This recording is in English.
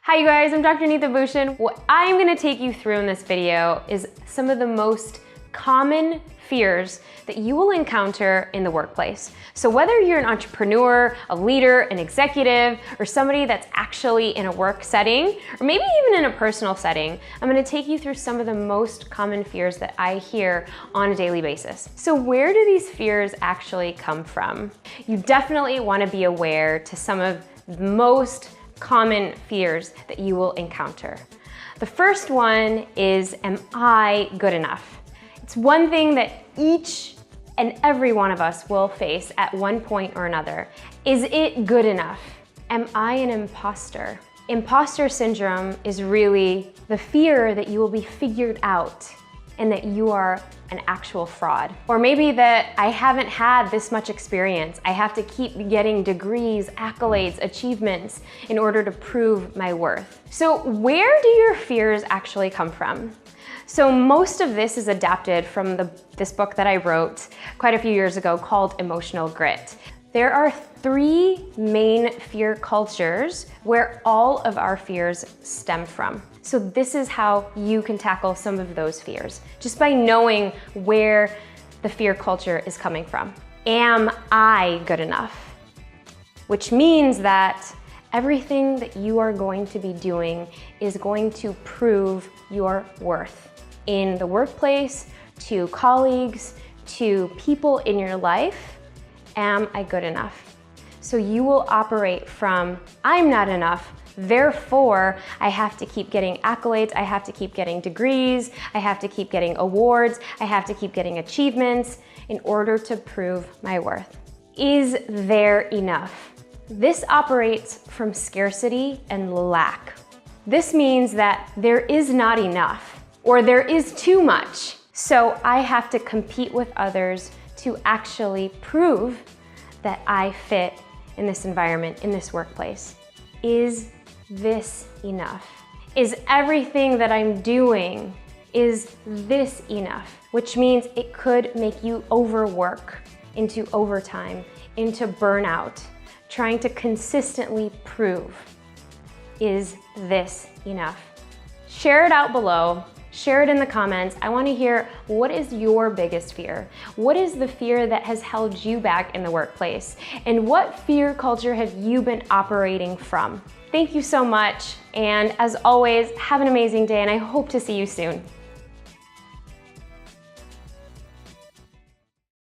Hi you guys, I'm Dr. Neeta Bhushan. What I'm gonna take you through in this video is some of the most common fears that you will encounter in the workplace. So whether you're an entrepreneur, a leader, an executive, or somebody that's actually in a work setting, or maybe even in a personal setting, I'm gonna take you through some of the most common fears that I hear on a daily basis. So where do these fears actually come from? You definitely wanna be aware to some of the most common fears that you will encounter. The first one is, am I good enough? It's one thing that each and every one of us will face at one point or another. Is it good enough? Am I an imposter? Imposter syndrome is really the fear that you will be figured out and that you are an actual fraud. Or maybe that I haven't had this much experience. I have to keep getting degrees, accolades, achievements in order to prove my worth. So where do your fears actually come from? So most of this is adapted from this book that I wrote quite a few years ago called Emotional Grit. There are 3 main fear cultures where all of our fears stem from. So this is how you can tackle some of those fears, just by knowing where the fear culture is coming from. Am I good enough? Which means that everything that you are going to be doing is going to prove your worth in the workplace, to colleagues, to people in your life. Am I good enough? So you will operate from, I'm not enough, therefore I have to keep getting accolades, I have to keep getting degrees, I have to keep getting awards, I have to keep getting achievements in order to prove my worth. Is there enough? This operates from scarcity and lack. This means that there is not enough, or there is too much. So I have to compete with others to actually prove that I fit in this environment, in this workplace. Is this enough? Is everything that I'm doing, is this enough? Which means it could make you overwork, into overtime, into burnout, trying to consistently prove, is this enough? Share it out below. Share it in the comments. I want to hear, what is your biggest fear? What is the fear that has held you back in the workplace? And what fear culture have you been operating from? Thank you so much. And as always, have an amazing day, and I hope to see you soon.